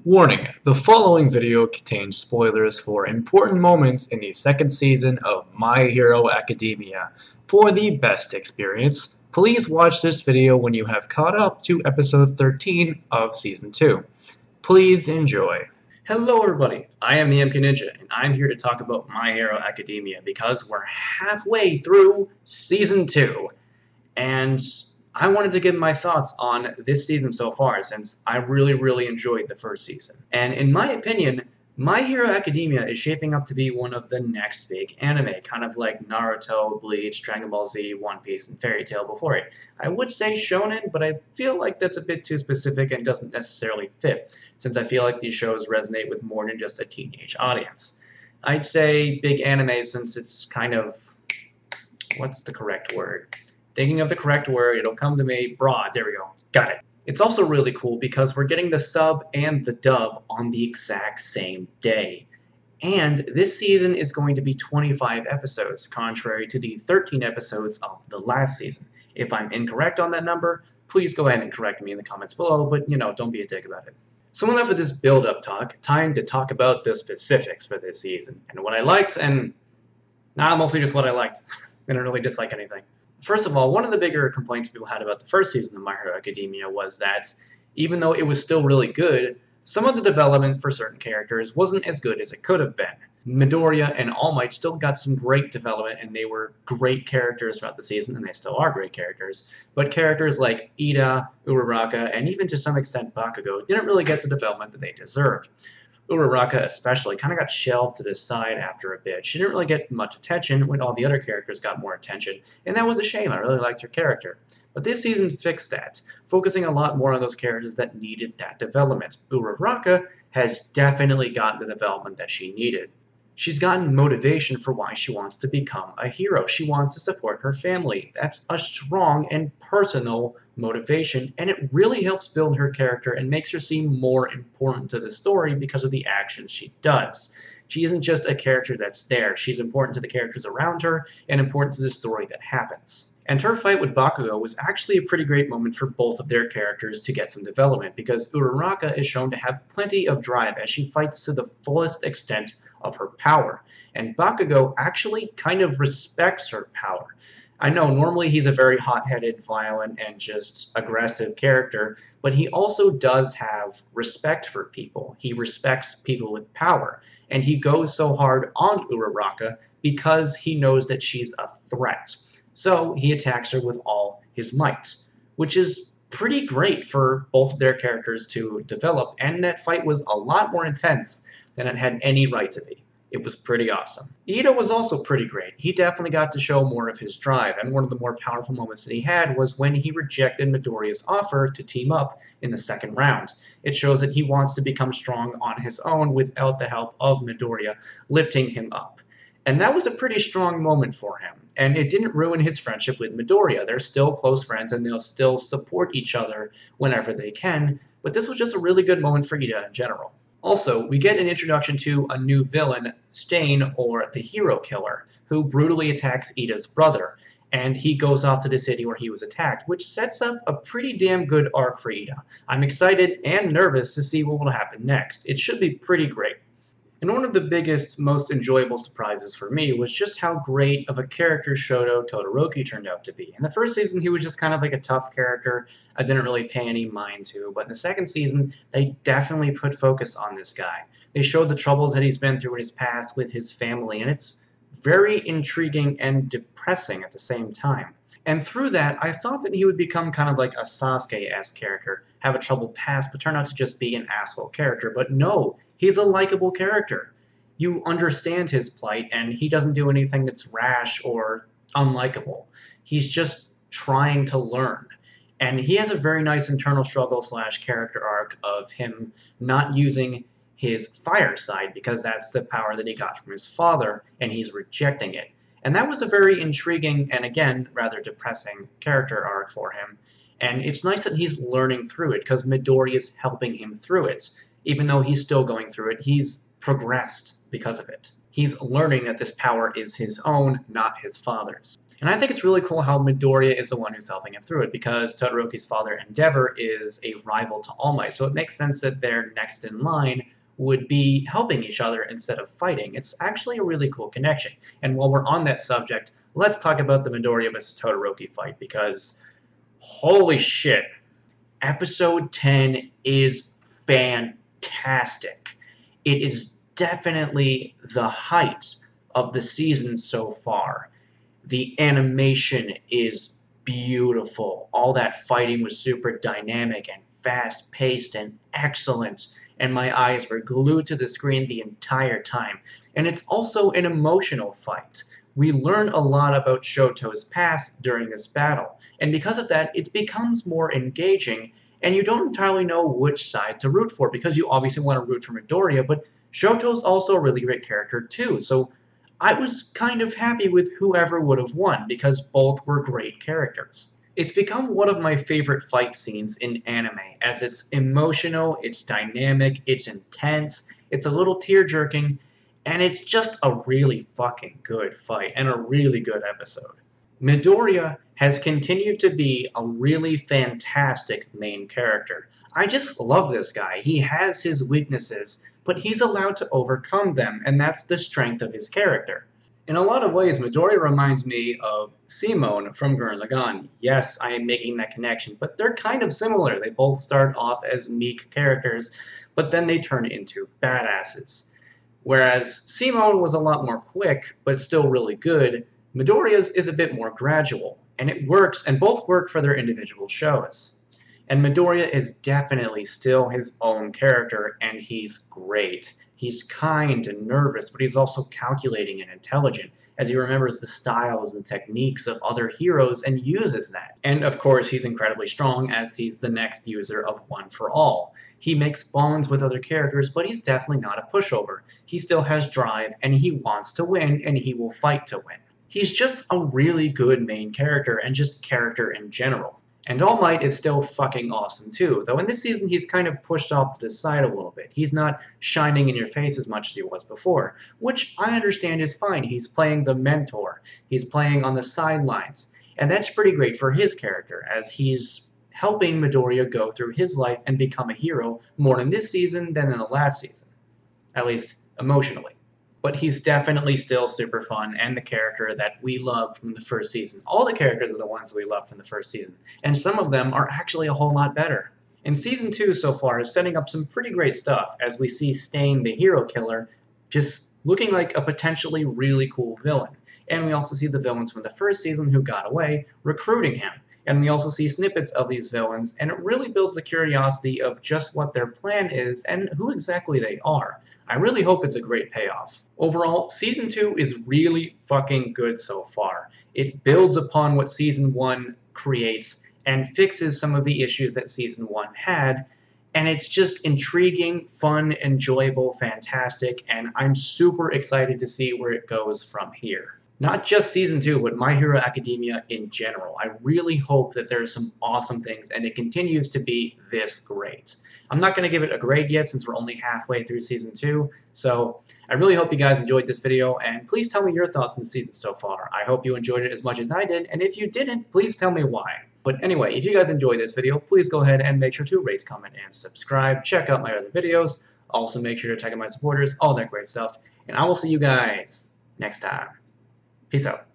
Warning: the following video contains spoilers for important moments in the second season of My Hero Academia. For the best experience, please watch this video when you have caught up to episode 13 of season 2. Please enjoy. Hello everybody, I am TheMKninja, and I'm here to talk about My Hero Academia because we're halfway through season 2. And I wanted to give my thoughts on this season so far, since I really enjoyed the first season. And in my opinion, My Hero Academia is shaping up to be one of the next big anime, kind of like Naruto, Bleach, Dragon Ball Z, One Piece, and Fairy Tail before it. I would say shonen, but I feel like that's a bit too specific and doesn't necessarily fit, since I feel like these shows resonate with more than just a teenage audience. I'd say big anime, since it's kind of... what's the correct word? Thinking of the correct word, it'll come to me. Broad, there we go. Got it. It's also really cool because we're getting the sub and the dub on the exact same day. And this season is going to be 25 episodes, contrary to the 13 episodes of the last season. If I'm incorrect on that number, please go ahead and correct me in the comments below, but don't be a dick about it. So enough of this build-up talk, time to talk about the specifics for this season, and what I liked, and mostly just what I liked. I didn't really dislike anything. First of all, one of the bigger complaints people had about the first season of My Hero Academia was that, even though it was still really good, some of the development for certain characters wasn't as good as it could have been. Midoriya and All Might still got some great development, and they were great characters throughout the season, and they still are great characters. But characters like Ida, Uraraka, and even to some extent Bakugo didn't really get the development that they deserved. Uraraka especially kind of got shelved to the side after a bit. She didn't really get much attention when all the other characters got more attention, and that was a shame. I really liked her character. But this season fixed that, focusing a lot more on those characters that needed that development. Uraraka has definitely gotten the development that she needed. She's gotten motivation for why she wants to become a hero. She wants to support her family. That's a strong and personal motivation, and it really helps build her character and makes her seem more important to the story because of the actions she does. She isn't just a character that's there. She's important to the characters around her and important to the story that happens. And her fight with Bakugo was actually a pretty great moment for both of their characters to get some development, because Uraraka is shown to have plenty of drive as she fights to the fullest extent of her power, and Bakugo actually kind of respects her power. I know normally he's a very hot-headed, violent, and just aggressive character, but he also does have respect for people. He respects people with power, and he goes so hard on Uraraka because he knows that she's a threat. So he attacks her with all his might, which is pretty great for both of their characters to develop, and that fight was a lot more intense than it had any right to be. It was pretty awesome. Ida was also pretty great. He definitely got to show more of his drive, and one of the more powerful moments that he had was when he rejected Midoriya's offer to team up in the second round. It shows that he wants to become strong on his own without the help of Midoriya lifting him up. And that was a pretty strong moment for him, and it didn't ruin his friendship with Midoriya. They're still close friends, and they'll still support each other whenever they can, but this was just a really good moment for Ida in general. Also, we get an introduction to a new villain, Stain, or the Hero Killer, who brutally attacks Ida's brother, and he goes off to the city where he was attacked, which sets up a pretty damn good arc for Ida. I'm excited and nervous to see what will happen next. It should be pretty great. And one of the biggest, most enjoyable surprises for me was just how great of a character Shoto Todoroki turned out to be. In the first season, he was just kind of like a tough character I didn't really pay any mind to, but in the second season, they definitely put focus on this guy. They showed the troubles that he's been through in his past with his family, and it's very intriguing and depressing at the same time. And through that, I thought that he would become kind of like a Sasuke-esque character, have a troubled past, but turn out to just be an asshole character. But no, he's a likable character. You understand his plight, and he doesn't do anything that's rash or unlikable. He's just trying to learn. And he has a very nice internal struggle / character arc of him not using his fire side because that's the power that he got from his father, and he's rejecting it. And that was a very intriguing and, again, rather depressing character arc for him. And it's nice that he's learning through it, because Midori is helping him through it. Even though he's still going through it, he's progressed because of it. He's learning that this power is his own, not his father's. And I think it's really cool how Midoriya is the one who's helping him through it, because Todoroki's father, Endeavor, is a rival to All Might, so it makes sense that their next in line would be helping each other instead of fighting. It's actually a really cool connection. And while we're on that subject, let's talk about the Midoriya vs. Todoroki fight, because holy shit, episode 10 is fantastic. It is definitely the height of the season so far. The animation is beautiful. All that fighting was super dynamic and fast-paced and excellent, and my eyes were glued to the screen the entire time. And it's also an emotional fight. We learn a lot about Shoto's past during this battle, and because of that, it becomes more engaging, and you don't entirely know which side to root for, because you obviously want to root for Midoriya, but Shoto's also a really great character too, so I was kind of happy with whoever would have won, because both were great characters. It's become one of my favorite fight scenes in anime, as it's emotional, it's dynamic, it's intense, it's a little tear-jerking, and it's just a really fucking good fight, and a really good episode. Midoriya has continued to be a really fantastic main character. I just love this guy. He has his weaknesses, but he's allowed to overcome them, and that's the strength of his character. In a lot of ways, Midoriya reminds me of Simone from Gurren Lagann. Yes, I am making that connection, but they're kind of similar. They both start off as meek characters, but then they turn into badasses. Whereas Simone was a lot more quick, but still really good, Midoriya's is a bit more gradual, and it works, and both work for their individual shows. And Midoriya is definitely still his own character, and he's great. He's kind and nervous, but he's also calculating and intelligent, as he remembers the styles and techniques of other heroes and uses that. And of course, he's incredibly strong, as he's the next user of One for All. He makes bonds with other characters, but he's definitely not a pushover. He still has drive, and he wants to win, and he will fight to win. He's just a really good main character, and just character in general. And All Might is still fucking awesome too, though in this season he's kind of pushed off to the side a little bit. He's not shining in your face as much as he was before, which I understand is fine. He's playing the mentor, he's playing on the sidelines, and that's pretty great for his character, as he's helping Midoriya go through his life and become a hero more in this season than in the last season, at least emotionally. But he's definitely still super fun, and the character that we love from the first season. All the characters are the ones we love from the first season, and some of them are actually a whole lot better. And Season 2 so far is setting up some pretty great stuff, as we see Stain the hero killer just looking like a potentially really cool villain. And we also see the villains from the first season who got away recruiting him. And we also see snippets of these villains, and it really builds the curiosity of just what their plan is and who exactly they are. I really hope it's a great payoff. Overall, Season 2 is really fucking good so far. It builds upon what Season 1 creates and fixes some of the issues that Season 1 had, and it's just intriguing, fun, enjoyable, fantastic, and I'm super excited to see where it goes from here. Not just Season 2, but My Hero Academia in general. I really hope that there's some awesome things, and it continues to be this great. I'm not going to give it a grade yet, since we're only halfway through Season 2, so I really hope you guys enjoyed this video, and please tell me your thoughts on the season so far. I hope you enjoyed it as much as I did, and if you didn't, please tell me why. But anyway, if you guys enjoyed this video, please go ahead and make sure to rate, comment, and subscribe. Check out my other videos. Also make sure to check out my supporters, all that great stuff, and I will see you guys next time. Peace out.